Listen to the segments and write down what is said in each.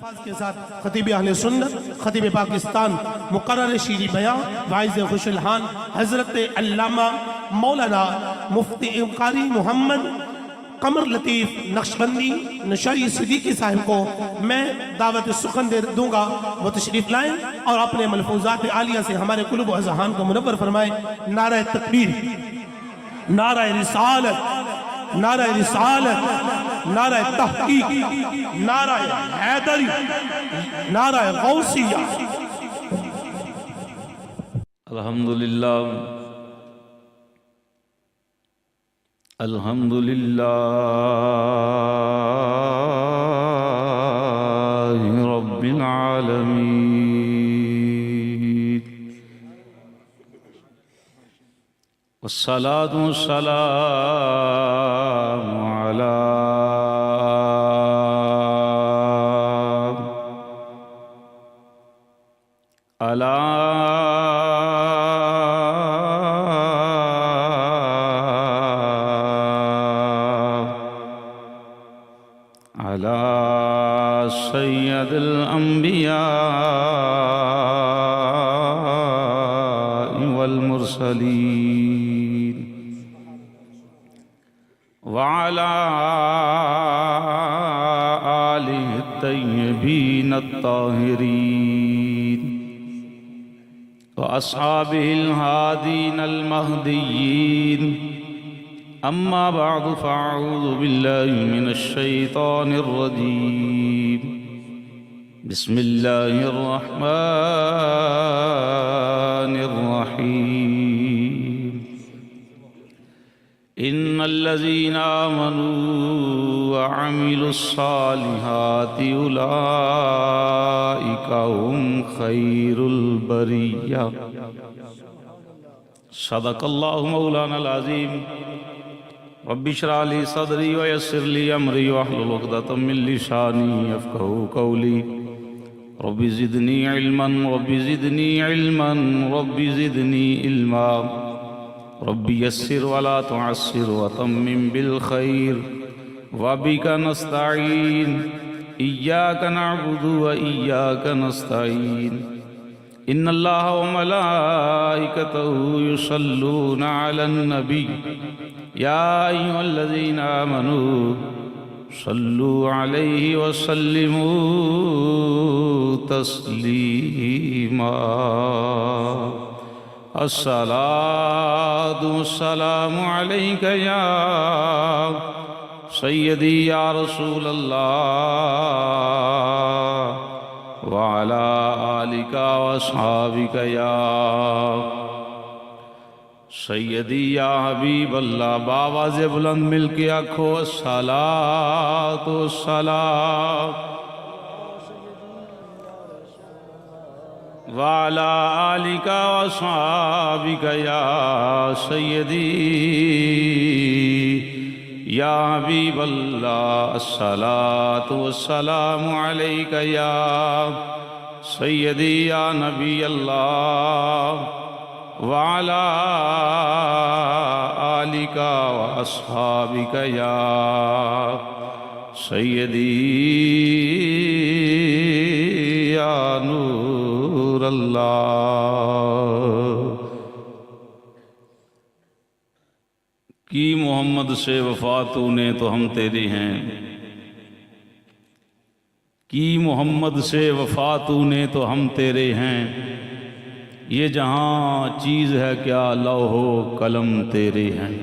अल्फाज के साथ खतीब अहले सुन्नत, खतीब पाकिस्तान, मुकर्रर शीरी बयां, वाइज़ खुशलहान हज़रत अल्लामा मौलाना मुफ्ती कारी मोहम्मद कमर लतीफ़ नक्शबंदी नशाई सिद्दीकी साहिब को मैं दावत सुखन दे दूंगा। वो तशरीफ़ लाएँ और अपने मलफूज़ात आलिया से हमारे कुलूब व अज़हान को मुनव्वर फरमाए। नारा तकबीर, नारा रिसालत, नारा रिसालत, नारा तहकीक, नारा हैदरी, नारा गौसिया। अल्हम्दुलिल्लाह, अल्हम्दुलिल्लाह रब्बिल आलमीन, वस्सलातु वस्सलामु अला सय्यदुल अंबिया वल मुरसलीन व अला आलिहि तय्यबीन अत्ताहिरीन व अस्हाबिहिल हादीन अल महदीयीन। अम्मा बअदु फ़अऊज़ु बिल्लाहि मिनश शैतानिर रजीम। बिस्मिल्लाहिर रहमानिर रहीम। इन्नल्लज़ीना आमनू व अमिलुस्सालिहाति उलाइका हुम खैरुल बरिय्या। सदक़ल्लाहु मौलानाल अज़ीम। रब्बि इश्रह ली सदरी व यस्सिर ली अमरी वहलुल उक़दतम मिन लिसानी यफ़क़हू क़ौली। Rabbi ज़िदनी इल्मन, rabbi ज़िदनी इल्मन, rabbi ज़िदनी इल्मा। रब्बि यस्सिर वला तुअस्सिर व तम्मिम बिल खैर व बिका नस्तईन। इय्याका नअबुदु व इय्याका नस्तईन। इन्नल्लाह व मलाइकतहु युसल्लूना अलन नबी या अय्युहल्लज़ीना आमनू सल्लू अलैहि व सल्लिमू तस्लीमा। अस्सलातु वस्सलामु अलैका या सय्यदी या रसूलल्लाह व अला आलिका व अस्हाबिका या सय्यदी या हबीबल्लाह। बावाज़े बुलंद मिल के आखो अस्सलातु वस्सलाम व अला आलिका व अस्हाबिका या सय्यदी या हबीबल्लाह। अस्सलातु वस्सलामु अलैका या सय्यदी या नबी अल्लाह व अला आलिका व अस्हाबिका या सय्यदी या नूर अल्लाह। की मोहम्मद से वफा तूने तो हम तेरे हैं, की मोहम्मद से वफा तूने तो हम तेरे हैं। ये जहाँ चीज़ है क्या लौहो कलम तेरे हैं।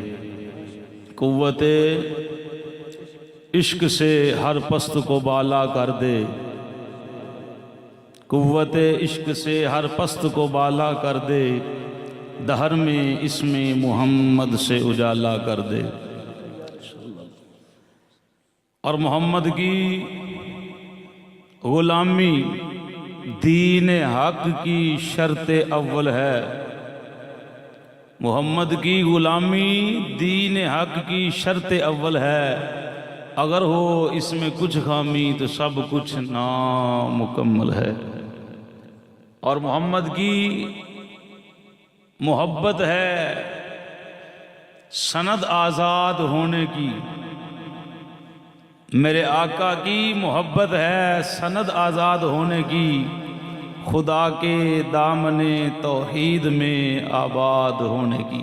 कुव्वते इश्क से हर पस्त को बाला कर दे, कुव्वते इश्क से हर पस्त को बाला कर दे। दहर में इसमें मोहम्मद से उजाला कर दे। और मोहम्मद की गुलामी दीन हक की शर्त अव्वल है। मोहम्मद की गुलामी दीन हक की शर्त अव्वल है। अगर हो इसमें कुछ खामी तो सब कुछ नामुकम्मल है। और मोहम्मद की मोहब्बत है सनद आज़ाद होने की। मेरे आका की मोहब्बत है सनद आज़ाद होने की, खुदा के दामने तौहीद में आबाद होने की।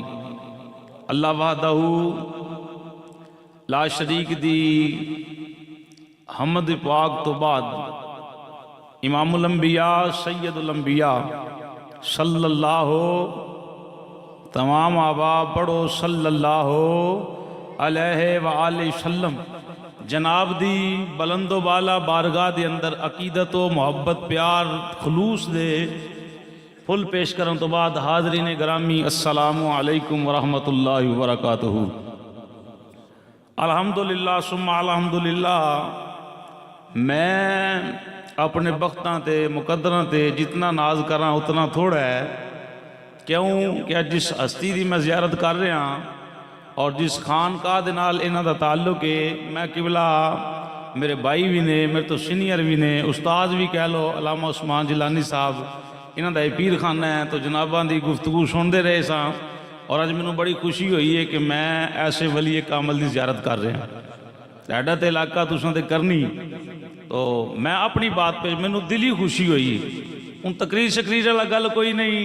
अल्लाह वहदहू ला शरीक दी हमद पाक तो बाद इमामुल अंबिया सैयदुल अंबिया सल्लल्लाहु, तमाम आबा पढ़ो सल्लल्लाहु अलैहि व आलिहि वसल्लम, जनाब दी बुलंदो बाला बारगाह दे अंदर अकीदत व मुहब्बत प्यार खलूस दे फुल पेश करन तो बाद हाज़रीन ग्रामी अस्सलामु अलैकुम व रहमतुल्लाहि व बरकातुहू। अल्हम्दुलिल्लाह सुम्मा अल्हम्दुलिल्लाह। मैं अपने बख्तां ते मुकद्दरां ते जितना नाज करा उतना थोड़ा है। क्यों क्या जिस हस्ती की मैं ज़ियारत कर रहा और जिस खानकाह दे नाल इन्हां दा ताल्लुक है, मैं किबला मेरे भाई भी ने, मेरे तो सीनियर भी ने, उस्ताद भी कह लो अल्लामा उस्मान जिलानी साहब, इन्हां दा पीर खाना है। तो जनाबां दी गुफ्तगू सुनते रहे सां और अज मैनूं बड़ी खुशी हुई है कि मैं ऐसे वली कामल की ज़ियारत कर रहा। साडा तो इलाका तुसां ते करनी, तो मैं अपनी बात पे मैनूं दिली खुशी हुई। हूँ तकरीर शकरीर वाला गल कोई नहीं,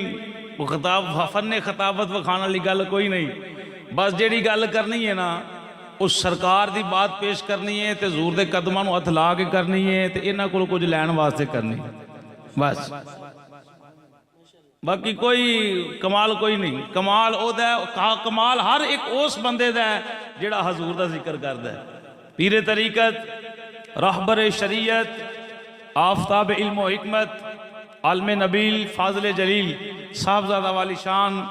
वो खिताब फन्ने खिताबत विखाण वाली गल कोई नहीं। बस जिहड़ी गल करनी है ना, उस सरकार की बात पेश करनी है, तो हजूर के कदमां नूं हथ ला के करनी है, तो इन्हां कोलों कुछ लैण वास्ते करनी बस। बाकी कोई कमाल कोई नहीं। कमाल ओदा कमाल हर एक उस बंदे दा है जिहड़ा हजूर का जिक्र करदा है। पीरे तरीकत, रहबर शरीयत, आफ्ताब इल्म व हिकमत, आलम नबील, फाज़िल जलील, साहबजादा वाली शान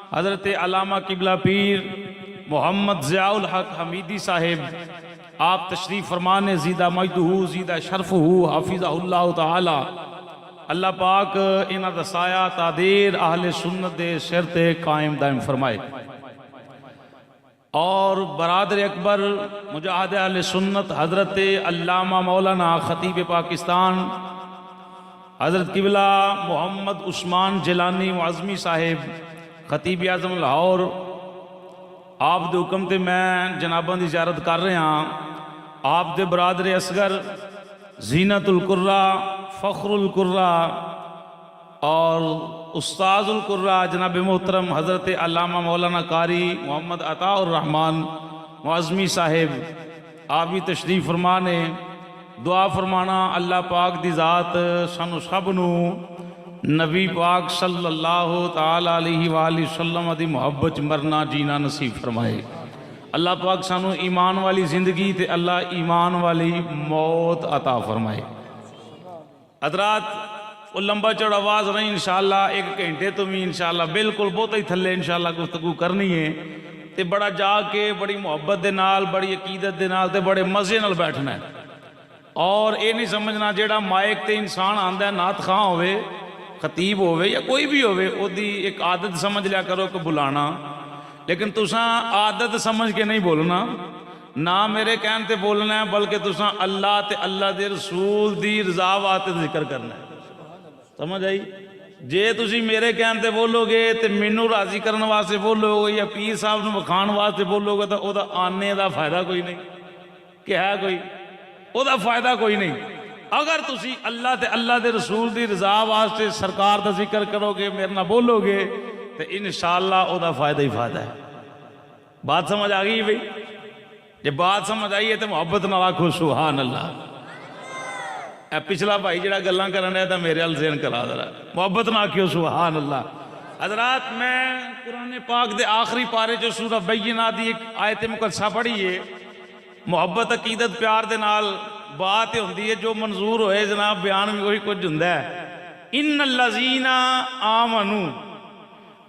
हज़रत अल्लामा किबला पीर मोहम्मद ज़ियाउल हक हमीदी साहिब, आप तशरीफ़ फरमाने ज़ीदा मजदहू ज़ीदा शरफ़हू हाफिज़हुल्लाह तआला। अल्लाह पाक इन्हां दा साया तादीर अहले सुन्नत दे सिर ते कायम दायम फरमाए। और बरादर अकबर मुजाहिद अहले सुन्नत हज़रत अल्लामा मौलाना ख़तीब पाकिस्तान हज़रत किबला मोहम्मद उस्मान जिलानी मुअज़्ज़मी साहिब ख़तीब आज़म लाहौर, आप दे हुक्म ते मैं जनाबां दी ज़ियारत कर रहा। आप दे बरादर असगर ज़ीनतुल कुर्रा, फ़ख्रुल कुर्रा और उस्ताजुल कुर्रा जनाब मोहतरम हज़रत अल्लामा मौलाना कारी मोहम्मद अताउर रहमान मुअज़्ज़मी साहिब, आप भी तशरीफ़ फरमाने। दुआ फरमाना अल्लाह पाक दी ज़ात सानू सब नू नबी पाक सल्लल्लाहु ताला अलैहि वसल्लम दी मुहब्बत मरना जीना नसीब फरमाए। अल्लाह पाक सानू ईमान वाली ज़िंदगी ते अल्लाह ईमान वाली मौत अता फरमाए। हज़रात वो लंबा चौड़ा आवाज़ नहीं, इंशाअल्लाह एक घंटे तो भी इंशाअल्लाह बिल्कुल बहुत ही थल्ले इंशाअल्लाह गुफ्तगू करनी है। तो बड़ा जाके बड़ी मुहब्बत के नाल, बड़ी अकीदत के नाल, ते बड़े मज़े नाल बैठना है। और ये नहीं समझना जेड़ा माइक ते इंसान आंदा है, नात खां होवे, खतीब होवे या कोई भी होवे, ओदी एक आदत समझ लिया करो कि बुलाना। लेकिन तुसा आदत समझ के नहीं बोलना, ना मेरे कहन ते बोलना है, बल्कि तुसा अल्लाह ते अल्लाह दे रसूल दी रज़ा वास्ते जिक्र करना है। समझ आई? जे तुसी मेरे कहन ते बोलोगे तो मैनू राजी करने वास्ते बोलोगे या पीर साहब नूं विखाण वास्ते बोलोगे, तो ओदा आने का फायदा कोई नहीं कि है कोई, ओदा फायदा कोई नहीं। अगर तुसी अल्लाह ते अल्लाह दे रसूल दी रज़ा वास्ते सरकार का जिक्र करोगे, मेरे ना बोलोगे, तो इंशाअल्लाह ओदा फायदा ही फायदा है। बात समझ आ गई भाई? जे बात समझ आई है तो मुहब्बत नाल आखो सुभान अल्लाह। पिछला भाई जरा गल्लां करन है तो मेरे अल ज़हन करा जरा, मुहब्बत ना आखियो सुभान अल्लाह। हज़रात मैं कुरान पाक दे आखिरी पारे जो सूरह बय्यिना दी एक आयत मुकद्दसा पढ़ी है। मुहब्बत अकीदत प्यार दे नाल बात होंदी है, जो मंजूर होए जनाब बयान भी वही कुछ हुंदा है। इन्नल्लज़ीना आमनू,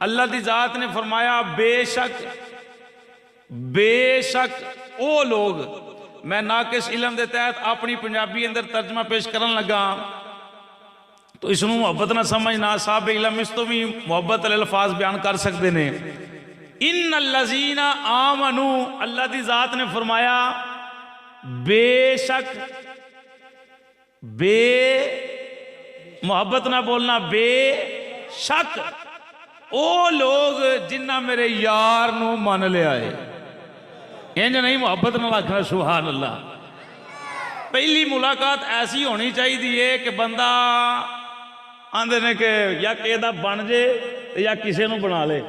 अल्लाह दी ज़ात ने फरमाया बेशक बेशक वो लोग, मैं नाकिस इलम के तहत अपनी पंजाबी अंदर तर्जमा पेश करन लगा, तो इसनों मुहब्बत ना समझना, साहब इलम इस तो भी मुहब्बत वाले अल्फाज बयान कर सकते हैं। इन्नल्लज़ीना आमनू, अल्लाह की ज़ात ने फरमाया बेशक, बे मुहब्बत ना बोलना, बेशक वो लोग जिन्ना मेरे यार नू मन लिया है। इंज नहीं मुहब्बत ना आखना सुभान अल्लाह। पहली मुलाकात ऐसी होनी चाहिए कि बंदा आंदे ने कि या किसी बन जे या किसी को बना ले,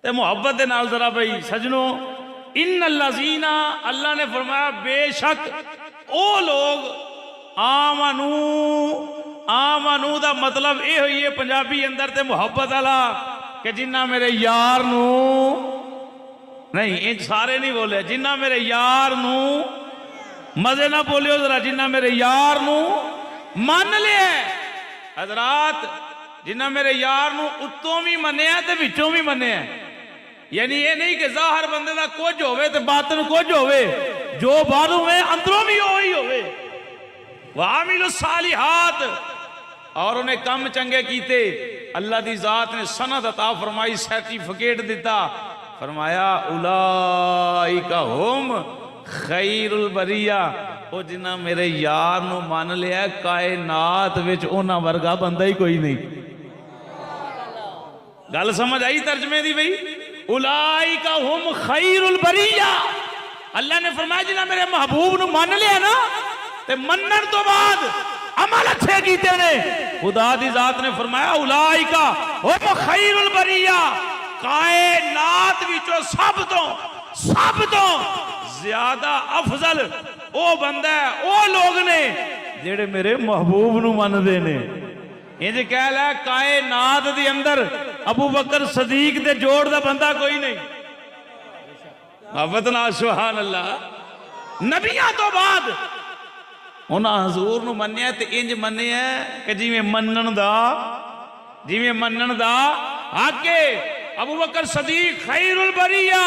तो मुहब्बत के नाल जरा भाई सजनों, इन लजीना अल्लाह ने फरमाया बेशक ओ लोग आमनू, आमनू का मतलब यह हुई है पंजाबी अंदर ते मुहब्बत वाला कि जिन्ना मेरे यार नू, नहीं इन सारे नहीं बोले, जिन्ना मेरे यार नू, मजे ना बोलियो जरा, जिन्ना मेरे यार नू मान लिया हजरात, जिन्ना मेरे यार नू उत्तों भी मन्निया ते विचों भी मन्निया, यानी ये नहीं कि ज़ाहिर बंदे का कुछ होवे ते बातिन कुछ होवे, जो बाहरों में अंदरों भी वही होवे। वामिलु सालिहात, और उन्हें कम चंगे कीते, अल्लाह दी जात ने सनद अता फरमाई, सर्टिफिकेट दिता, फरमाया उलाइका हुम खैरुल बरिया, वो जिन्ना मेरे यार नू मान लिया कायनात विच उन्हां वर्गा बंदा ही कोई नहीं। गल समझ आई तर्जमे दी भाई? उलाइका हुम खैरुल बरिया, अल्लाह ने फरमाया जिन्ना मेरे महबूब नू मान लिया ना, ते मनन तो बाद अमल अच्छे कीते ने, खुदा दी जात ने फरमाया उलाइका हुम खैरुल बरिया, कायनात विचों सब तो ज्यादा अफजल ओ बंदा है, ओ लोग ने जेड़े मेरे महबूब नू मनदे ने। इंज कह लै कायनात दे अंदर अबू बकर सदीक दे जोड़ दा बंदा कोई नहीं। मोहब्बत नाल सुभान अल्लाह। नबियां तो बाद उन्हां हजूर नू मन्निया ते इंज मन्निया कि जिवें मनन दा आगे अबू बकर सदीक खैरुल बरिया,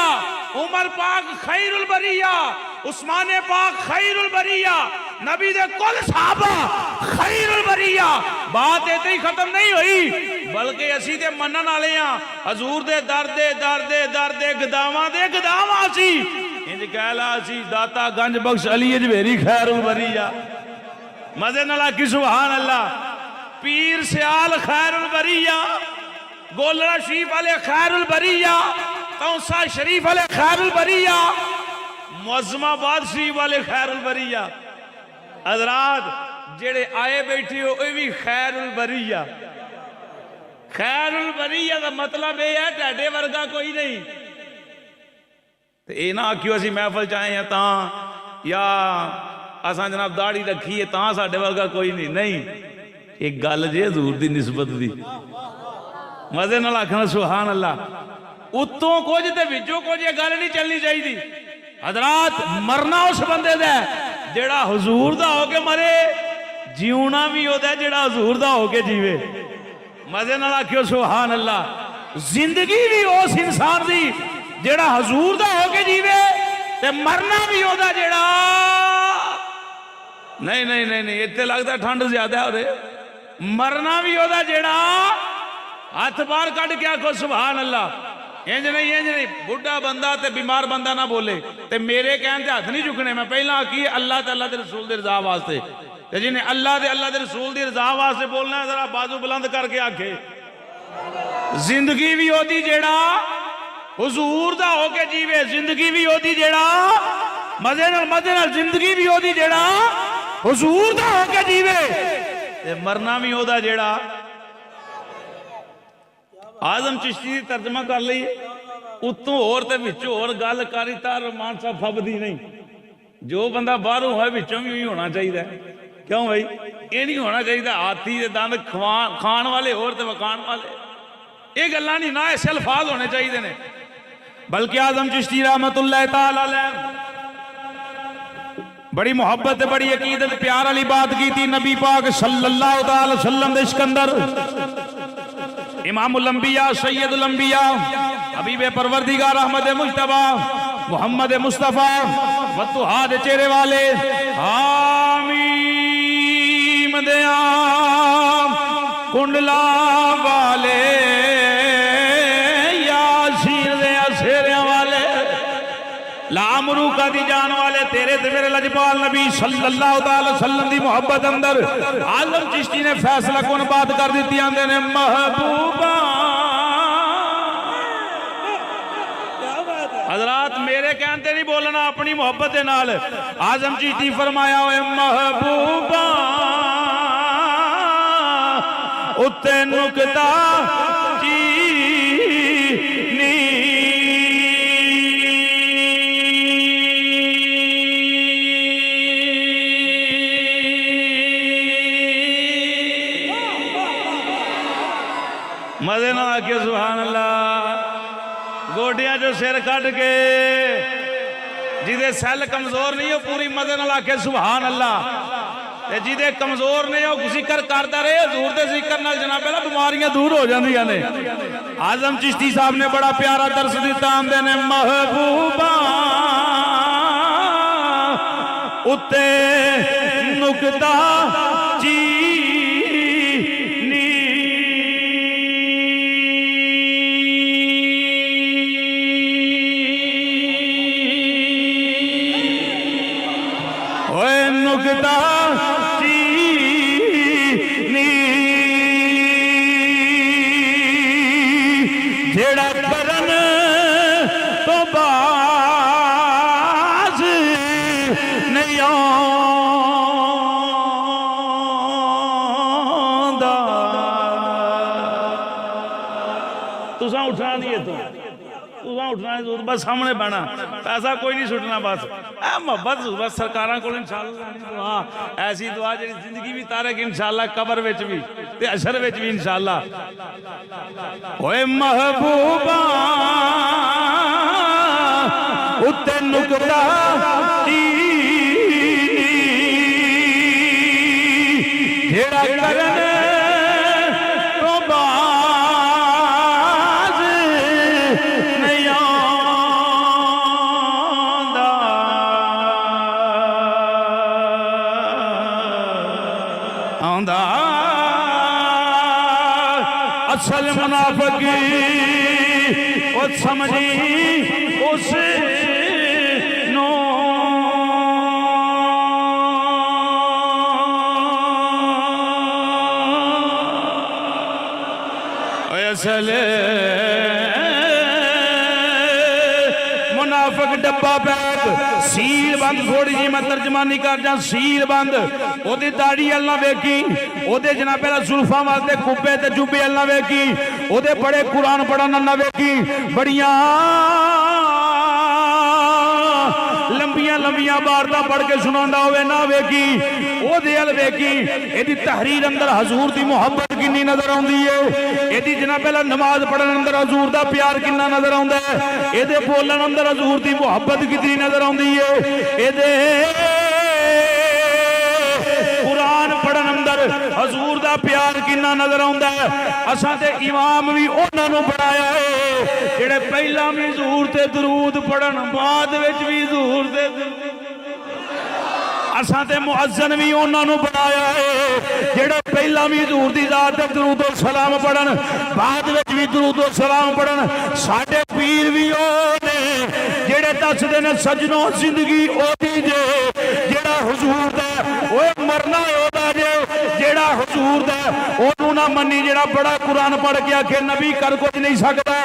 उमर पाक खैरुल बरिया, उस्मान पाक खैरुल बरिया, नबी दे कुल सहाबा खैरुल बरिया। बात इतनी ही खत्म नहीं हुई, बल्कि असी ते मनन वाले हां, हजूर दे दर गदावां दे गदावां सी। इंज कह ला सी दाता गंज बख्श अली अजमेरी खैरुल बरिया, मजे नाल आखी सुभान अल्लाह। पीर सियाल खैरुल बरिया, गोलरा शरीफ वाले खैरुल बरिया, तौसा शरीफ वाले खैरुल बरिया, मुअज़्ज़माबाद शरीफ वाले खैरुल बरिया। हजरात जेड़े आए बैठे हो ये भी खैरुल बरिया। खैरुल बरिया का मतलब यह है ढाडे वर्गा कोई नहीं। तो ये ना आखियो असी महफल च आए हैं तां, या असां जनाब दाढ़ी रखी है तां साडे वर्गा कोई नहीं। नहीं, एक गल जे हजूर दी निस्बत दी, मजे नाल आखना सुभान अल्लाह। उत्तों कुछ ते विचों कुछ, ये गल नहीं चलनी चाहिए। हजरात मरना उस बंदे दा जेड़ा हुजूर दा होके मरे, जीवना भी ओदा जेड़ा हुजूर दा होके जीवे। मजे नाल आखियो सुभान अल्लाह। जिंदगी भी उस इंसान दी जेड़ा हुजूर दा होके जीवे, ते मरना भी ओदा जेड़ा नहीं नहीं नहीं नहीं, इत्थे लगदा ठंड ज्यादा हो रही। मरना भी ओदा जेड़ा हाथ बाहर कट के आखो सुभान अल्लाह। इंज नहीं बुढ़ा बंदा ते बीमार बंदा ना बोले ते मेरे कहने हाथ नहीं चुकने। मैं पहला आखी अल्लाह ते अल्लाह दे रसूल दे रजा वास्ते, ते जिन्हें अल्लाह दे रसूल दी रजा वास्ते बोलना है जरा बाजू बुलंद करके आखे। जिंदगी भी ओदी जेड़ा हुजूर दा होके जीवे, जिंदगी भी ओदी जेड़ा मजे नाल जिंदगी भी ओदी जेड़ा हुजूर दा होके जीवे, ते मरना भी ओदा जेड़ा। आजम चिश्ती की तर्जमा कर ली, उत्तों होर ते विचों होर गल करी तां रोमांसा फबदी नहीं। जो बंदा बाहरों है विचों भी होना चाहिए। क्यों भाई? ये नहीं होना चाहिए हाथी दे दंद खाण वाले होर ते वखाण वाले, ये गल्लां नहीं ना, ऐसे अल्फाज होने चाहिए ने। बल्कि आजम चिश्ती रहमतुल्लाह तआला अलैह बड़ी मोहब्बत बड़ी अकीदत प्यार वाली बात की थी। नबी पाक सल्लल्लाहु अलैहि वसल्लम दे सिकंदर इमामुल अंबिया सैयदुल अंबिया हबीब परवरदिगार अहमद मुज्तबा मोहम्मद मुस्तफा वतुहा दे चेहरे वाले हामीम दया कुंडला वाले यासीर दे असेरे वाले लामरू का दी जान वाले तेरे ते मेरे लजपाल नबी सल्लल्लाहु अलैहि वसल्लम दी मोहब्बत अंदर आलम चिश्ती ने फैसला कौन बात कर दी। आंदे ने महबूबा हजरात मेरे कहते नहीं बोलना, अपनी मोहब्बत के नाल। आजम चिश्ती फरमाया ओए महबूबा उत्ते नुकता चीनी मजे ना आके सुभान अल्लाह। गोडिया जो सिर कट के जिदे सैल कमजोर नहीं हो पूरी मदद नाल आके सुभान अल्लाह। ते जिदे कमजोर नहीं हो जिक्र करता रहे हजूर दे जिक्र नाल जनाब अल्लाह बीमारियां दूर हो जांदियां ने। आजम चिश्ती साहब ने बड़ा प्यारा दर्स दिता, आंदे ने महबूबा उत्ते नुकता नुकता चीनी जेड़ा करन तो बाज नहीं आंदा। तुसां उठना नहीं है, तुसां उठना नहीं, बस सामने बहना, पैसा कोई नहीं सुटना, बस मोहब्बत बस सरकार को इंशाअल्लाह दुआ, ऐसी दुआ जी जिंदगी भी तारे की इंशाअल्लाह, कबर विच भी ते अशर विच भी इंशाअल्लाह। ओए महबूबा उत्ते नुकता चीनी जेड़ा करन तो बाज नहीं आंदा। असल मुनाफिकी ओ समझी उस नो असल मुनाफिक डब्बा पैक सील बंद। थोड़ी जी मैं तर्जमानी कर जा, सील बंद। ओदी दाढ़ी अल्लाह वेखी, ओदे जनाब पहला जुल्फा वास्ते कुब्बे ते जुब्बे अल्लाह वेखी, ओदे बड़े कुरान पढ़न अल्लाह वेखी, बड़ियां लंबियां लंबियां वारता पढ़ के सुनांदा होवे ना वेखी, ओदे अल वेखी। एदी तहरीर अंदर हजूर दी मोहब्बत किन्नी नजर आउंदी है, एदी जनाब पहला नमाज पढ़न अंदर हजूर दा प्यार किन्ना नजर आउंदा है, एदे बोलन अंदर हजूर दी मोहब्बत कितनी नजर आउंदी है, एदे कुरान पढ़न अंदर हजूर दा प्यार किन्ना नजर आउंदा है। असां ते इमाम भी उन्हां नूं बनाया है जेड़े पहला भी हजूर ते दरूद पढ़न, बाद विच भी हजूर ते असां ते मुअज्जन भी उन्हां नूं बनाया है जेड़े पहला भी हजूर दी जात ते दरूद और सलाम पढ़न, बाद विच भी दरूद और सलाम पढ़न। साडे पीर भी ओ ने जेड़े दसदे ने सजनों जिंदगी ओदी जे जेड़ा हुजूर दा ओए मरना ओदा जे जेड़ा हुजूर दा ओनू ना मन्नी, जेड़ा बड़ा कुरान पढ़ के आखे नबी कर कुछ नहीं सकता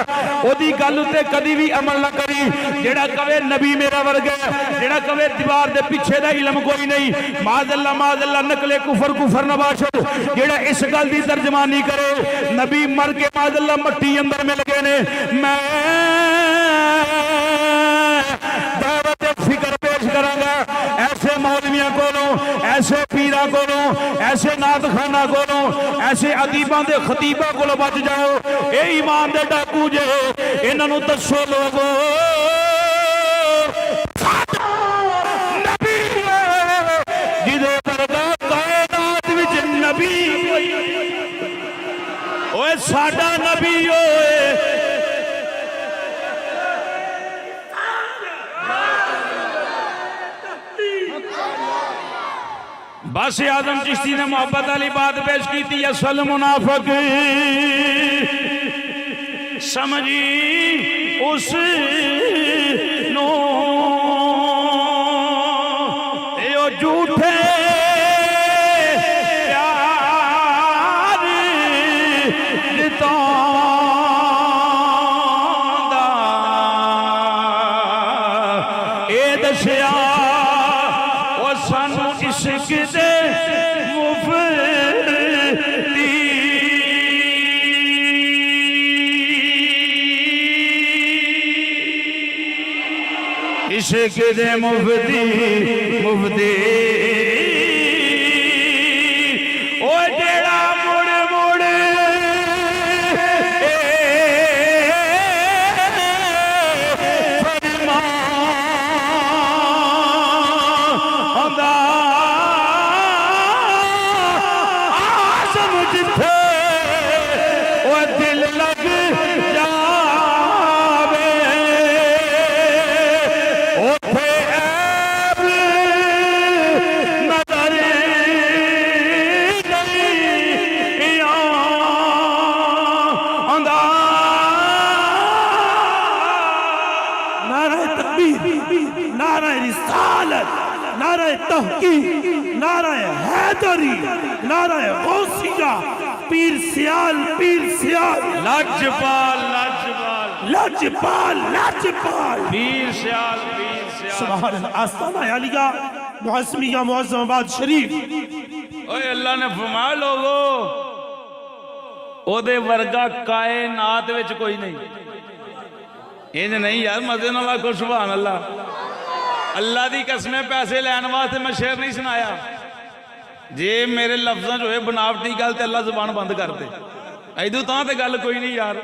ओदी गल उत्ते कदी भी अमल ना करी, जेड़ा कवे नबी मेरा वर्गा, जेड़ा कवे दीवार दे पीछे दा इल्म कोई नहीं, माज़अल्लाह नकले कुफर कुफर नबाशत, जेड़ा इस गल दी तर्जमानी करे नबी मर के माज़अल्लाह मट्टी अंदर मिल गए ने। मैं दावत फिक्र पेश करांगा ऐसे मौलवियों कोलों, ऐसे पीरा कोलों, ऐसे नातखाना कोलों, ऐसे अदीबां दे खतीबां कोलों बच जाओ। ए ईमान दे डाकू जे इन्हां नूं दसो लोगो नबी जिदे वर्गा कायनात विच नबी ओए साडा नबी ओए बस आजम चिश्ती ने मोहब्बत वाली बात पेश की थी। असल मुनाफिक समझी उस नो झूठे प्यार दिता इश्क दे मुफ्ती मुफ्ती ओ जेड़ा मुड़ मुड़ फरमांदा आसम जिथे ओ दिल लग जावे ओथे ऐब नजर नहीं आंदा। नारा तकबीर, नारा रिसालत, नारा तहकीक, नारा हैदरी, नारा गौसिया, पीर सियाल, पीर सियाल, लाजपाल लाजपाल लाजपाल लाजपाल। पीर सियाल पीर सियाल। सुभान अल्लाह। आस्ताना आलिया मुअज़्ज़मिया मुअज़्ज़माबाद शरीफ। ओए अल्लाह ने फरमाया लोगो ओदे वर्गा कायनात विच कोई नहीं। इंज नहीं यार मजे नाल आखो सुभान अल्लाह। अल्लाह दी कसमें पैसे लैन वास्ते मैं शेर नहीं सुनाया। जे मेरे लफ्ज़ां जो बनावटी गल ते अल्लाह जुबान बंद कर दे। इदू तां ते गल कोई नहीं यार।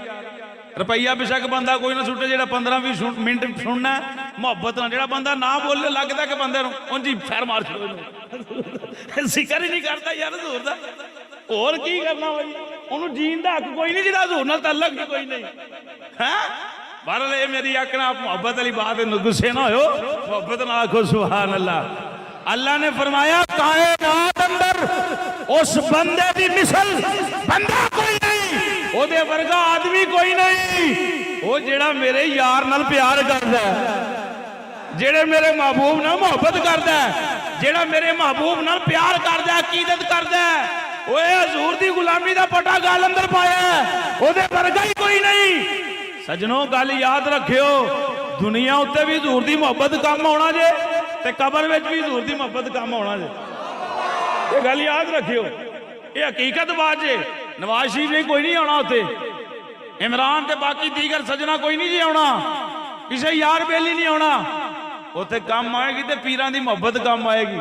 रुपया बेशक बंदा कोई ना सुटे जेड़ा 15-20 मिनट सुनना मोहब्बत ना जेड़ा बंदा ना बोले लगता कि बंदे उंज ही फैर मार छोड़ो जिक्र ही नहीं करता यार हजूर दा। होर की करना भाई ओनू जीन दा हक कोई नहीं जेड़ा हजूर नाल तल्लक ही कोई नहीं है। बहरहाल ये मेरी आखना आप मोहब्बत वाली बात है गुस्से ना हो मोहब्बत ना आखो सुभान अल्लाह। अल्लाह ने फरमाया कायनात अंदर उस बंदे दी मिसल बंदा कोई नहीं ओदे वर्गा आदमी कोई नहीं वो जेड़ा मेरे यार नाल प्यार करदा है जेड़े मेरे महबूब नाल मोहब्बत करदा है जेड़ा मेरे महबूब नाल प्यार करदा है अकीदत करदा है ओए हजूर दी गुलामी दा पटा गल अंदर पाया है ओदे वर्गा ही कोई नहीं। सजनों गल याद रखियो दुनिया उत्ते भी हजूर दी मोहब्बत कम होना जे ते कबर विच भी हजूर दी मोहब्बत कम होना जे। ये गल याद रखियो ये हकीकत बात जे। नवाज शरीफ ने कोई नहीं आना उत्ते इमरान ते बाकी दीगर सजना कोई नहीं जी आना किसी यार बेली नहीं आना उत्ते कम आएगी ते पीरां दी मोहब्बत कम आएगी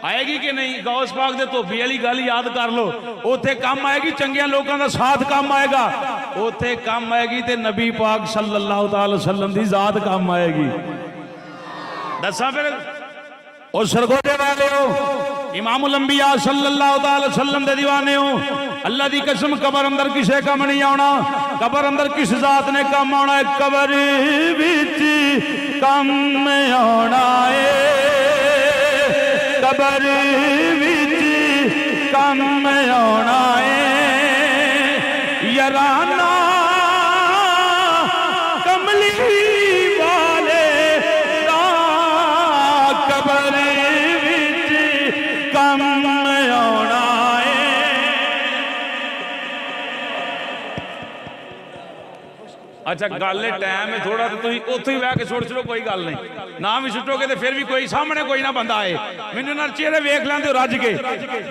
आएगी कि नहीं। गौस पाक दे धोबी वाली गल याद कर लो उत्थे कम आएगी चंगियां लोगों का साथ कम आएगा उत्थे कम आएगी ते नबी पाक सल्लल्लाहु अलैहि वसल्लम दी जात कम आएगी। दसा फिर ओ सरगोदे वाले हो इमामुल अंबिया सल्लल्लाहु अलैहि वसल्लम दे दीवाने हो अल्लाह दी कसम कबर अंदर किसे कम नहीं आना कबर अंदर किस जात ने कम आना है कबर विच कम आना है कबर विच कम आना है याराना कमली वाले दा कबर विच कम आना है। अच्छा गल टाइम है थोड़ा तो तुम उत्थे ही बह के सुट चलो कोई गल नहीं ना भी सुटोगे तो फिर भी कोई सामने कोई ना बंदा आए मैनू ना चेहरे वेख लेंदे रज के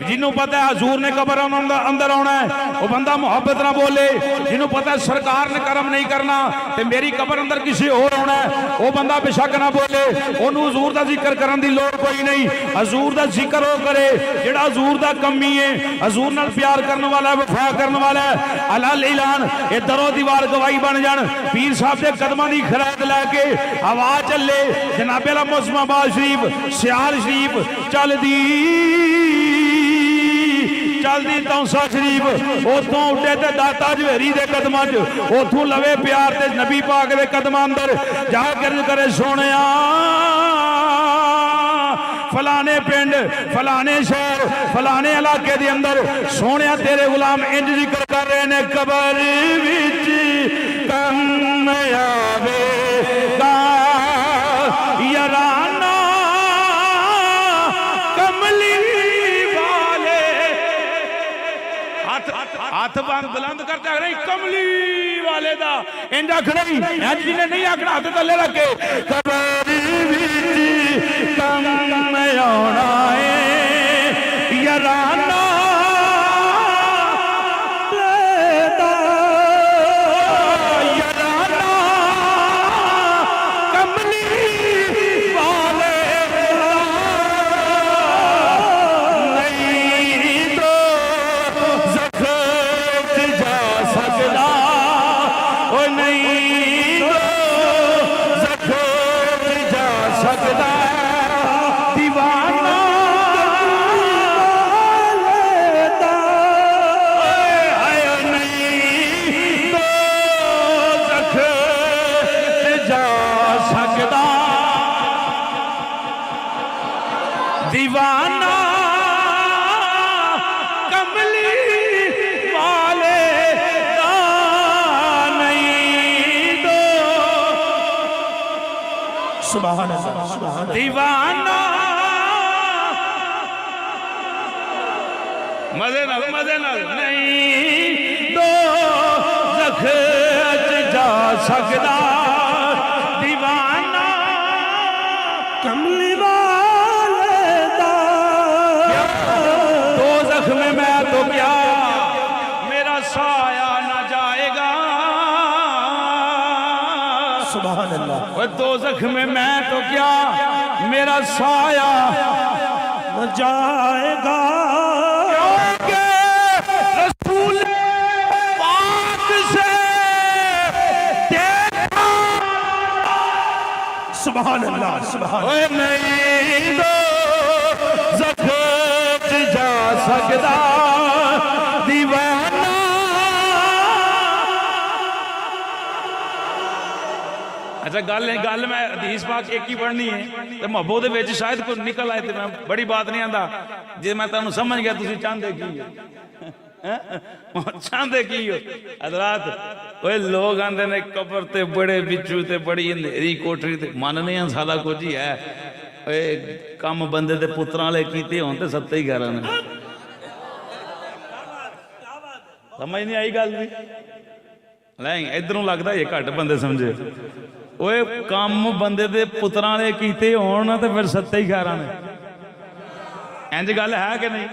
जिन्हों पता है हजूर ने कबर अंदर आना है वो बंदा मुहब्बत ना बोले जिन्हों पता है सरकार ने कर्म नहीं करना तो मेरी कबर अंदर किसी होर आना है वो बंदा बेशक ना बोले ओनू हजूर का जिक्र करने की लोड़ कोई नहीं हजूर का जिक्र वो करे जेड़ा हजूर का कमी है हजूर नाल प्यार करने वाला है वफा करने वाला है अला ऐलान ये दरो दीवार गवाही बन जान पीर साहब के कदमां दी खैरात लैके हवा चले जनाबे ला मुअज़्ज़माबाद शरीफ सियाल शरीफ चलदी तौसा शरीफ उतों उठे ते दाता जवेरी दे कदमां च उथों लवे प्यार ते नबी पाक दे कदमां अंदर जा कर करे सोनिया फलाने पिंड फलाने शहर फलाने इलाके दे अंदर सोनिया तेरे गुलाम इंज जिक्र कर रहे ने कबर विच कम आवेगा याराना कमली वाले हाथ बांध बुलंद करते अगर कमली वाले दा इंज आखना ही जिन्हें नहीं आखना हाथ थले रख के कबर विच कम आना है याराना सुभान अल्लाह, सुभान अल्लाह। दीवाना मजे नाल नहीं दो जख जा सकदा दीवाना कमली वाले दा दो जख में मैं तो क्या मेरा साया ना जाएगा। सुभान अल्लाह। वो दो जख में मैं तो क्या मेरा साया न जाएगा रसूल पाक से देखा। सुभान अल्लाह, सुभान ओए नहीं दो जख जा सकदा दीवाना। अच्छा गल मैं हदीस पाक एक ही पढ़नी है तो महबूब दे विच शायद कोई निकल आए तो मैं बड़ी बात नहीं आंदा जे मैं तुहानू समझ गया तुसीं चाहते की हो चाहते की हो। हज़रात ओए लोग आंदे ने कब्र ते बड़े बिच्छू ते बड़ी अंधेरी कोठरी ते मनने आ सारा कुछ ही है। ओए कम बंदे दे पुत्रां वाले कीते होण ते सत्ते ही घर ने। समझ नहीं आई गल दी नहीं इधरों लगता ये घट बंदे समझे। ओए कम बंदे दे पुत्रां वाले कीते होण ते फिर सत्ते ही घर ने। इंज गल है कि नहीं।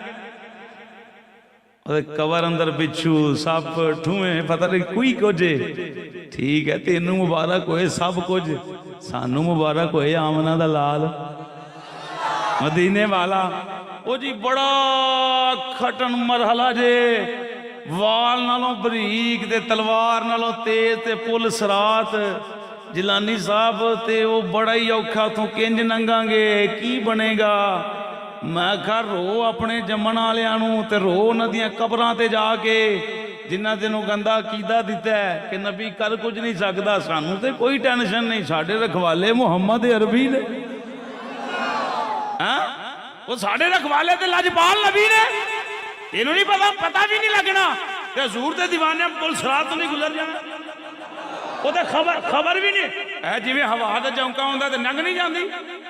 कवर अंदर बिच्छू सप ठूए पता नहीं कोई कुछ ठीक है तेनू मुबारक होए सब कुछ सानू मुबारक होए आमना दा लाल मदीने वाला। ओ जी बड़ा खटन मरहला जे वाल नालों बरीक ते तलवार नालों तेज ते पुल सरात जिलानी साहब ते वो बड़ा ही औखा उतों किंज नंगांगे की बनेगा। मैं कहा रो अपने जमन वालियां ते रो उन्हां दियां कबरां ते जाके जिन्हां तेनों गंदा कीदा दिता है कि नबी कर कुछ नहीं सकता। सानू ते कोई टेंशन नहीं साडे रखवाले मुहम्मद अरबी ने हाँ वो साडे रखवाले ते लजपाल नबी ने इन्हों नहीं पता भी नहीं लगना कि हजूर के दीवाने पुल सरात तो नहीं गुजर जाना। वो तो खबर भी नहीं है जिवें हवा का चौंका होंदा ते लंघ नहीं जाती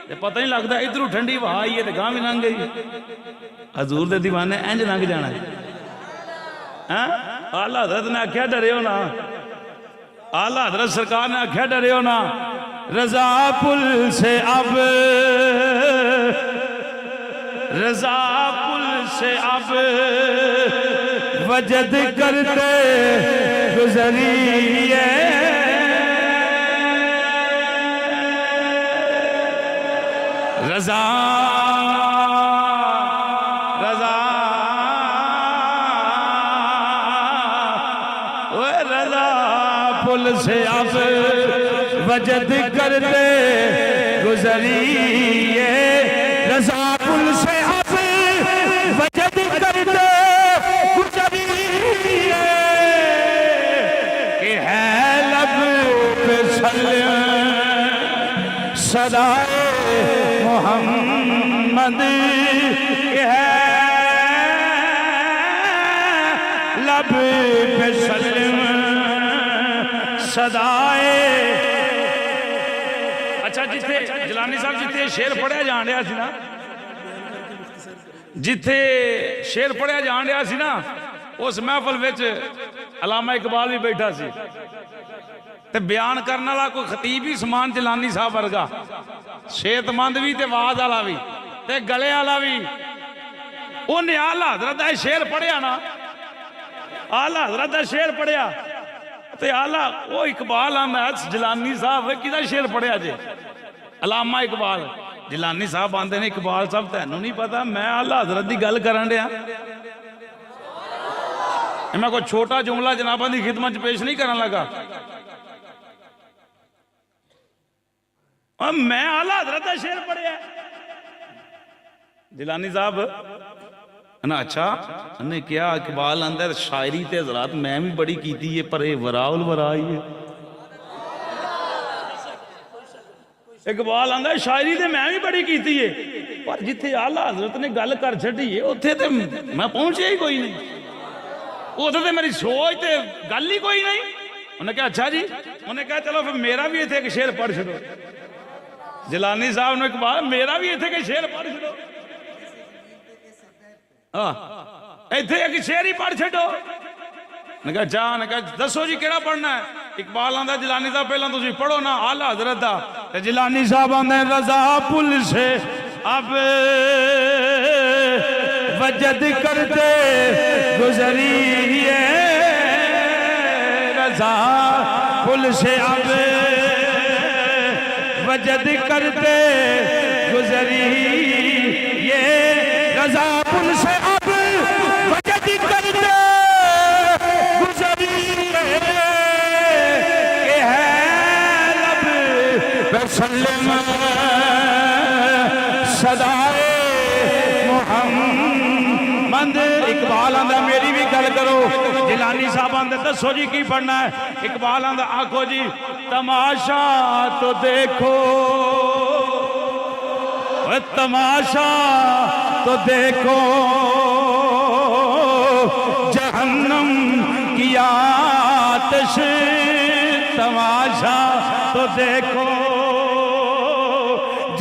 ते पता नहीं लगता इधरों ठंडी हवा आई है तो गांह भी लंघ गई। हजूर के दीवाने इंज लंघ जाना है। आला हजरत ने आख्या डरियो ना आला हजरत सरकार ने आख्या डरियो ना रजा पुल से अब रजा पुल से अब वजद करते गुजरिए रजा रजा ओ रजा पुल से अब वजद करते गुजरिए रजा पुल से अब वजद करते गुजरिए कि है लब पे सदाए मोहम्मद है लब पे सदाए। अच्छा जिथे जलानी साहब जिथे शेर पढ़िया जान रहा सी ना जिथे शेर पढ़िया जान रहा सी ना उस महफल विच अलामा इकबाल भी बैठा सी ते बयान करने वाला कोई खतीब ही समान जलानी साहब वर्गा सेहतमंद भी ते आवाज वाला भी ते गले वाला भी। उन्हें आला हजरत का शेर पढ़िया ना आला हजरत का शेर पढ़िया ते आला वो इकबाल आंदा जलानी साहब किदा शेर पढ़िया जे अलामा इकबाल जलानी साहब आंदे ने इकबाल साहब तैनू नहीं पता मैं आला हजरत की गल करन दिया मैं कोई छोटा जुमला जनाबा की खिदमत पेश नहीं करन लगा। मैं आला हजरत का शेर पढ़िया जिलानी साहब ना। अच्छा ने क्या इकबाल अंदर शायरी ते हजरात मैं भी बड़ी की है पर वराउल वरा ही है। इकबाल आंदा शायरी ते मैं भी बड़ी की है पर जिथे आला हजरत ने गल कर छड़ी है उत्थे ते मैं पहुंचे ही कोई नहीं उथे ते मेरी सोच ते गल ही कोई नहीं। उन्हें कहा अच्छा जी उन्हें कहा चलो फिर मेरा भी इतने एक शेर पढ़ छो जिलानी साहब ने इकबाल मेरा भी इतने के शेर पढ़ छो इतने एक शेर ही पढ़ छो ने कहा जा ने कहा दसो जी केड़ा पढ़ना है इकबाल आंदा जिलानी साहब पहला तुम पढ़ो ना आला हजरत दा जिलानी साहब आंदे रजा पुल से अब वजद करते गुजरी है रजा पुल से अब वजद करते गुजरी ये रजा पुल से अब वजद करते गुजरी के है लब वसल्लम सदाए मोहम्मद इकबाल आंदा मेरी भी गल करो जिलानी साहब आंदे दसो जी की पढ़ना है इकबाल आंदा आखो जी तमाशा तो देखो तमाशा तो देखो जहन्नम की आतिश तमाशा तो देखो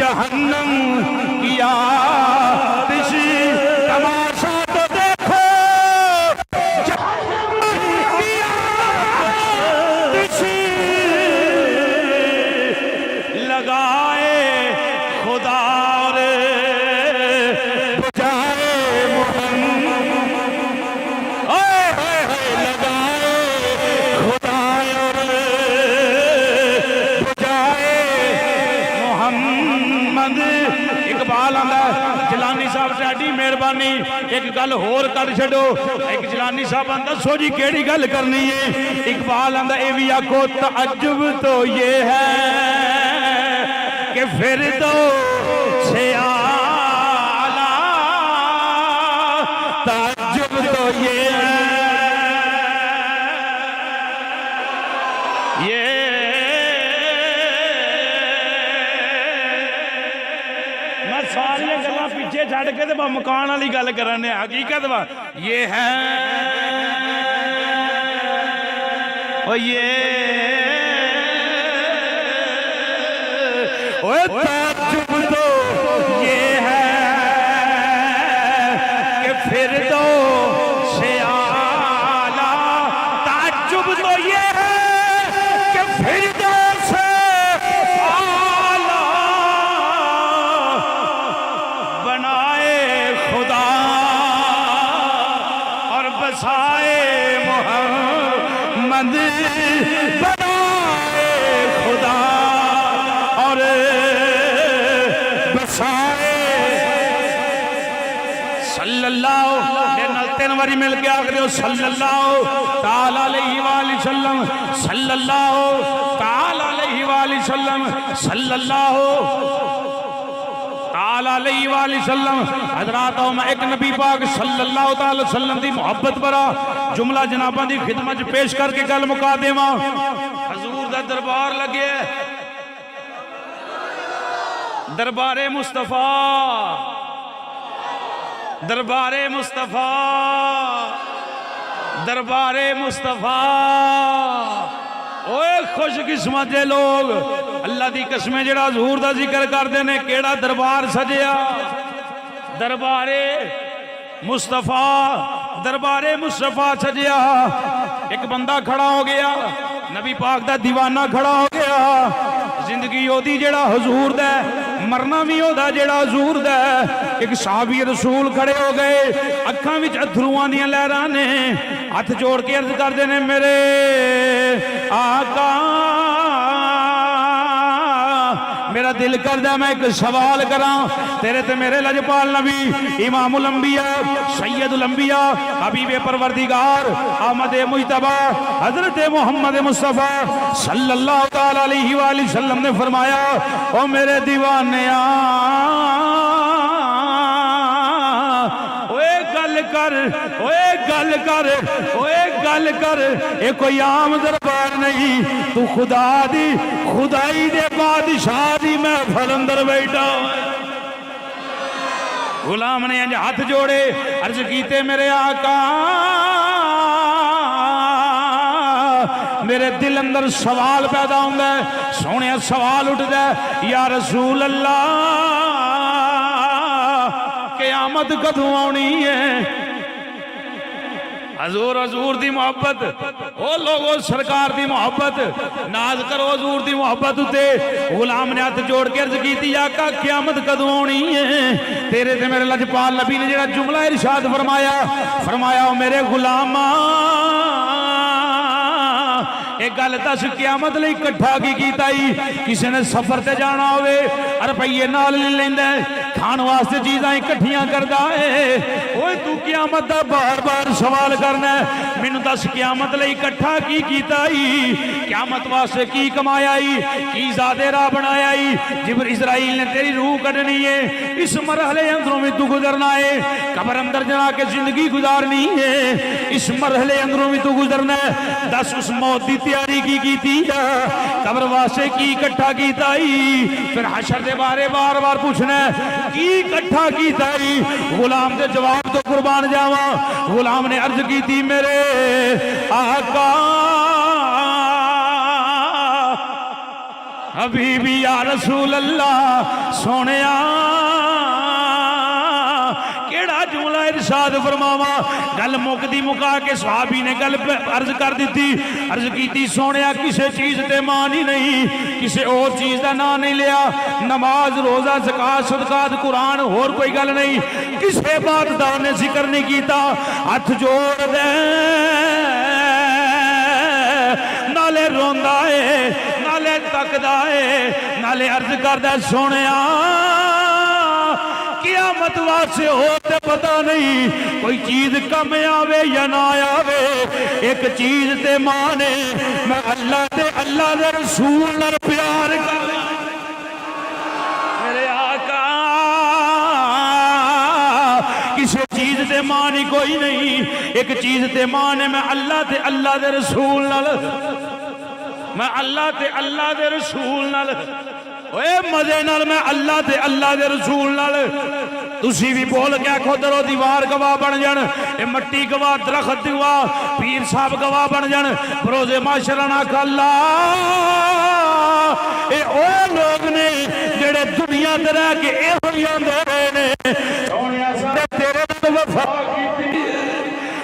जहन्नम की आतिश तमाशा तो देखो जहन्नम की आतिश लगाए खुदा रे बुझाए मोहम्मद लगाए खुदा रे बुझाए मोहम्मद इकबाल आंदा जिलानी साहब साडी मेहरबानी एक गल होर कर छड़ो एक जिलानी साहब आंदा दसो जी केड़ी गल करनी है इकबाल आंदा ए भी आखो तअज्जुब तो ये है कि फिर दो से आला ताज्जुब तो ये मैं सारी गल्लां पीछे छड़ के ते मकान वाली गल करने हकीकत वा ये है ओ ये ताज्जुब तो ये है कि फिर दो से आला ताज्जुब तो ये है कि फिर दो से आला बनाए खुदा और बसाए मोहम्मद बनाए खुदा और सल्लल्लाहु मेरे नाल तीन बारी मिल के आख दियो सल्लल्लाहु ताला अलैहि वसल्लम सल्लल्लाहु ताला अलैहि वसल्लम सल्लल्लाहु ताला अलैहि वसल्लम हजरात मैं एक नबी पाक सल्लल्लाहु ताला वसल्लम दी मोहब्बत भरा जुमला जनाबां दी खिदमत च पेश करके गल मुका देवां हजूर दा दरबार लगे दरबारे मुस्तफा दरबारे मुस्तफा दरबारे मुस्तफा ओए खुशकिस्मत जे लोग अल्लाह दी कसमें जेड़ा हजूर दा जिक्र करदे ने केड़ा दरबार सजया दरबारे मुस्तफा दरबारे मुस्तफा सजया एक बंदा खड़ा हो गया नबी पाक दा दीवाना खड़ा हो गया जिंदगी ओदी जेड़ा हुजूर दा मरना भी ओदा जेड़ा हुजूर दा एक साहबी रसूल खड़े हो गए अखां विच अथरूआं दी लहरां ने हाथ जोड़ के अर्ज करदे ने मेरे आका मेरा दिल करदा मैं एक सवाल करा तेरे ते मेरे लजपाल नबी इमामुल अंबिया सैयदुल अंबिया हबीबे परवरदिगार अहमद मुजतबा हजरत मोहम्मद मुस्तफा सल्लल्लाहु तआला अलैहि वसल्लम ने फरमाया ओ मेरे दीवानिया ओए गल कर ओए गल कर ओए गल कर ए कोई आम दरबार नहीं तू खुदा दी खुदाई दे बादशाह दी महफिल अंदर बैठा गुलाम ने अंज हाथ जोड़े अर्ज कीते मेरे आका मेरे मेरे दिल अंदर सवाल पैदा होता है, सोने सवाल उठता है, या रसूल अल्लाह क़यामत कदों आनी है? हजूर हजूर दी मोहब्बत, ओ लोगो सरकार दी मोहब्बत, नाज करो हजूर दी मोहब्बत उते। गुलाम ने हाथ जोड़ के अर्ज की, आका क़यामत कदों आनी है? तेरे ते मेरे लजपाल नबी ने जेड़ा जुमला इरशाद फरमाया, फरमाया ओ मेरे गुलामा एक गल दस, क़यामत लई इकट्ठा की कीता ही? किसी ने सफर ते जाना होवे रुपये नाल ले लैंदा है, खाण वास्ते चीज़ां इकट्ठियां करदा है। ओए तू क़यामत दा बार बार सवाल करना है, मैनू दस क़यामत लई इकट्ठा की कीता ही? क़यामत वास्ते की कमाया ही? की ज़ादे राह बनाया ही? जिब्र इज़राइल ने तेरी रूह कढ़नी है, इस मरहले अंदरों भी तू गुजरना है, कब्र अंदर जा के जिंदगी गुजारनी है, इस मरहले अंदरों भी तू गुजरना है। दस उस मौत की तैयारी की थी, कब्र वास्ते की इकट्ठा कीता ही? फिर हशर दे बारे बार बार पूछना है, की इकट्ठा कीता ही? गुलाम के जवाब तो कुर्बान जावा। गुलाम ने अर्ज की थी, मेरे आका हबीबी या रसूल अल्लाह, सोने केड़ा जुमला इरशाद फरमावा? गल मुकदी मुका के सहाबी ने गल अर्ज कर दी, अर्ज की, सोने किसी चीज ते मान ही नहीं, किसी और चीज का नाम नहीं लिया, नमाज रोजा ज़कात सदकात कुरान होर कोई गल नहीं, किसी बात का उन्हें जिक्र नहीं किया। हथ जोड़ दे नाले रोंदा है, नाले तकदा है, नाले अर्ज करदा, सोने क़यामत वास्ते हो ते पता नहीं, कोई चीज कम आवे या ना आवे, एक चीज ते माने, मैं अल्लाह ते अल्लाह दे रसूल नाल प्यार कर। मेरे आका किसी चीज ते मान ही कोई नहीं, एक चीज ते माने, मैं अल्लाह ते अल्लाह दे रसूल नाल, मैं अल्लाह ते अल्लाह दे रसूल नाल, ओए मजे नाल मैं अल्लाह ते अल्लाह दे रसूल नाल। तुसी भी बोल के आखो, दरो दीवार गवाह बन जान, ए मट्टी गवाह, दरख्त गवाह, पीर साहब गवाह बन जान, बरोजे माशरा ना अल्लाह ए ओ लोग ने जेड़े दुनिया ते रह के ए होई आंदे ने, सोनिया तेरे नाल वफा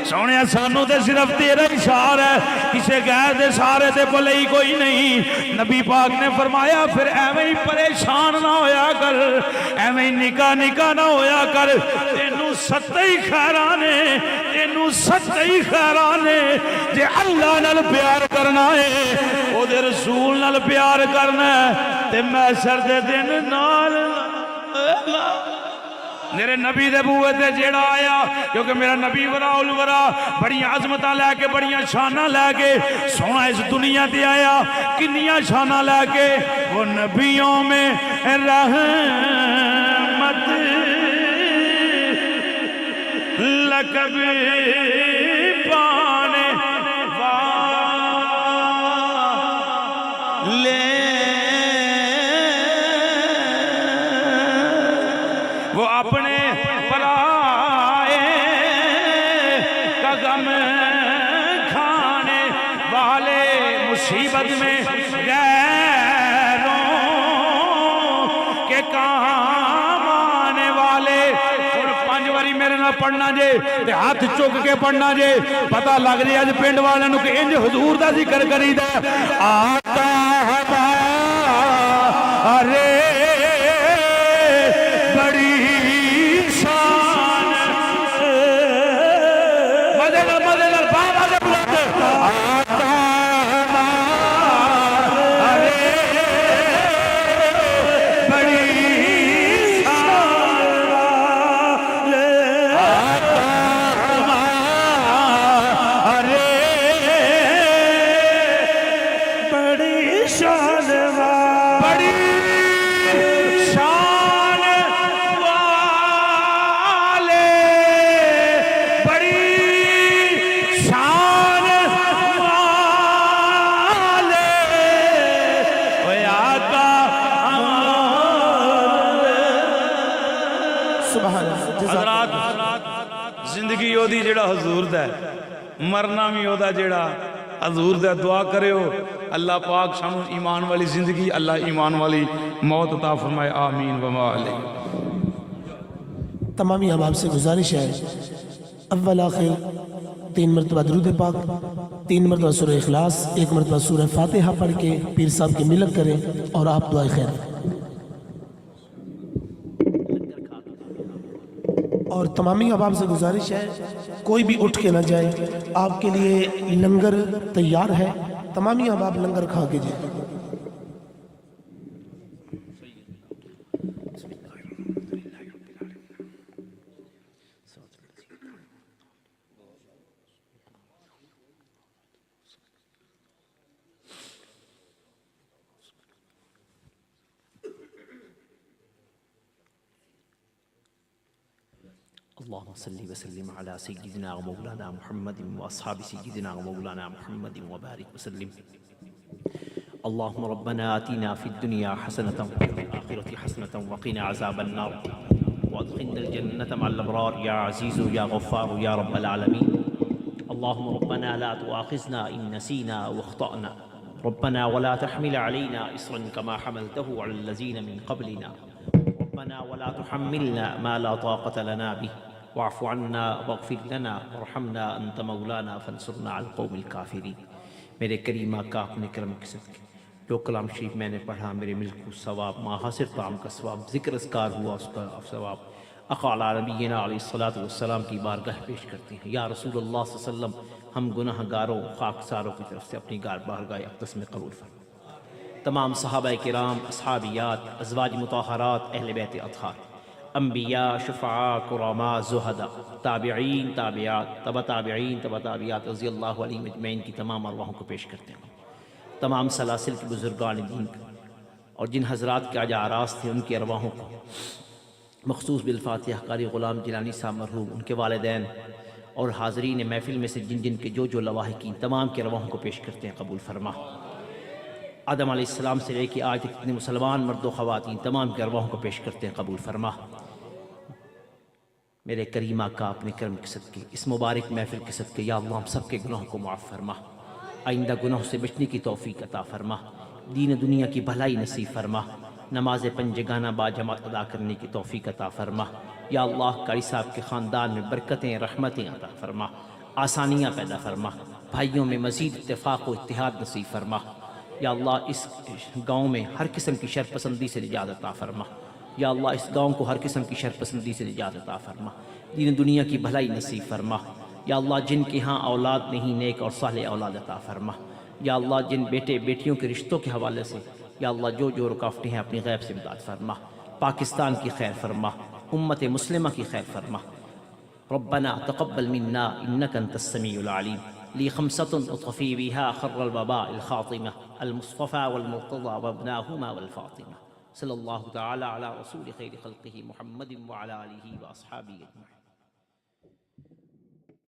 सोने सानू तो सिर्फ तेरा ही सहारा है, किसी गैर के सहारे ते भले ही कोई नहीं। नबी पाक ने फरमाया, फिर एवं ही परेशान ना होया कर, एवं ही निका निका ना होया कर, तेनू सत्ते ही खैरा ने, तेनू सत्ते ही खैरा ने। जे अल्लाह नाल प्यार करना है, ओदे रसूल नाल प्यार करना है, ते मैसर दे दिन नाल मेरे नबी दे बूहे ते जेड़ा आया, क्योंकि मेरा नबी वरा उल वरा बड़ियां अजमतां लैके बड़ियां शाना लैके सोना इस दुनिया ते आया, किन्नियां शाना लैके। वो नबियों में रहमत लकब पाने वाले, वो अपने पराए का गम खाने वाले, मुसीबत में गैरों के काम आने वाले। और 5 बारी मेरे नाल पढ़ना जे, ते हाथ चुक के पढ़ना जे, पता लग जाए अज पिंड वालों को कि इंज हजूर का जिक्र करीदा। आता अरे जिंदगी ओदी जेड़ा हजूर दा, मरना भी ओदा जेड़ा हजूर से दुआ करे हो अल्लाह पाक सानू ईमान वाली जिंदगी अल्लाह ईमान वाली मौत अता फरमाए आमीन व मा अलैहि। तमामी अहबाब से गुजारिश है अव्वल आखिर 3 मरतबा दरूद पाक, 3 मरतबा सूरह इखलास, 1 मरतबा सूरह फातिहा पढ़ के पीर साहब की मिलत करें और आप दुआ खैर। और तमामी अहबाब से गुजारिश है कोई भी उठ के ना जाए, आपके लिए लंगर तैयार है, तमामी अहबाब लंगर खा के जाए। अल्लाहुम्मा सल्ली व सल्लिम अला सय्यिदिना व मौलाना मुहम्मदिन व अस्हाबि सय्यिदिना व मौलाना मुहम्मदिन व बारिक व सल्लिम। अल्लाहुम्मा रब्बना आतिना फिद दुनिया हसनतन व फिल आखिरति हसनतन व क़िना अज़ाबन नार व अदखिलनल जन्नत मअल अबरार या अज़ीज़ु या गफ़्फ़ार या रब्बल आलमीन। अल्लाहुम्मा रब्बना ला तुआख़िज़ना इन नसीना व अख़्तअना रब्बना व ला तहमिल अलैना इस्रन कमा हमलतहु अलल लज़ीना मिन क़ब्लिना रब्बना व ला तुहम्मिलना मा ला ताक़त लना बिहि वाफ़ु अन्ना वग़फ़िर लना वरहमना अंत मौलाना फंसुरना अल क़ौमिल काफ़िरीन। मेरे करीम आका अपने करम के सदक़े जो कलाम शरीफ मैंने पढ़ा, मेरे मिल्क सवाब, माहासिर ताम का सवाब, ज़िक्र अस्कार हुआ उसका सवाब, आका अला नबीना अलैहिस्सलातु वस्सलाम की बारगाह पेश करते हैं। या रसूलुल्लाह सल्लल्लाहु अलैहि वसल्लम, हम गुनाहगारों खाकसारों की तरफ से अपनी बारगाह अक़दस में कबूल फरमा। तमाम सहाबा किराम, असहाबियात, अज़वाज मुताहरात, अहले बैत अतहार, अम्बिया, शुफ़ा, कुरमा, ज़ुहदा, ताबिईन, ताबियात, तबा ताबिईन, तबा ताबियात रज़ियल्लाहु अलैहिम अजमईन की तमाम अरवाहों को पेश करते हैं। तमाम सलासिल के बुज़ुर्गान दीन और जिन हज़रात के आज आरास थे उनकी अरवाहों को मखसूस बिलफ़ातिहा कारी ग़ुलाम जिलानी साहब मरहूम, उनके वालिदैन और हाज़रीन महफ़िल में से जिन जिन के जो लवाहिकीन तमाम के अरवाहों को पेश करते हैं कबूल फरमा। आदम अलैहिस्सलाम से लेकर आज तक जितने मुसलमान मर्द व ख़वातीन तमाम के अरवाहों को पेश करते हैं कबूल फरमा। मेरे करीम आका अपने करम के सदक़े इस मुबारक महफ़िल के सदक़े या अल्लाह हम सब के गुनाहों को माफ़ फरमा, आइंदा गुनाहों से बचने की तौफ़ीक़ अता फरमा, दीन दुनिया की भलाई नसीब फरमा, नमाज़ पंजगाना बाजमात अदा करने की तौफ़ीक़ अता फरमा। या अल्लाह कारी साहब के ख़ानदान में बरकतें रहमतें अता फरमा, आसानियाँ पैदा फरमा, भाइयों में मज़ीद इत्तेफ़ाक़ व इत्तिहाद नसीब फरमा। या अल्लाह इस गाँव में हर किस्म की शरपसंदी से निजात अता फरमा। या अल्लाह इस गाँव को हर किस्म की शरपसंदी से निजात अता फरमा, दीन दुनिया की भलाई नसीब फरमा। या अल्लाह जिनके यहाँ औलाद नहीं, नेक और सालेह औलाद अता फरमा। या अल्लाह जिन बेटे बेटियों के रिश्तों के हवाले से या अल्लाह जो रुकावटें हैं अपनी गैब से इमदाद फरमा, पाकिस्तान की खैर फरमा, उम्मत मुस्लिमा की खैर फरमा। रब्बना तक़ब्बल मिन्ना इन्नका अंतस समीउल अलीम। ली खमसतुन उतफ़ी बिहा खर्रल वबाइल ख़ातिमा अल मुस्तफ़ा वल मुर्तज़ा व इब्नाहुमा वल फ़ातिमा सल्लल्लाहु तआला अला रसूल खैर ख़ल्क़िही मुहम्मदिन व अला आलिही व अस्हाबिही अजमईन।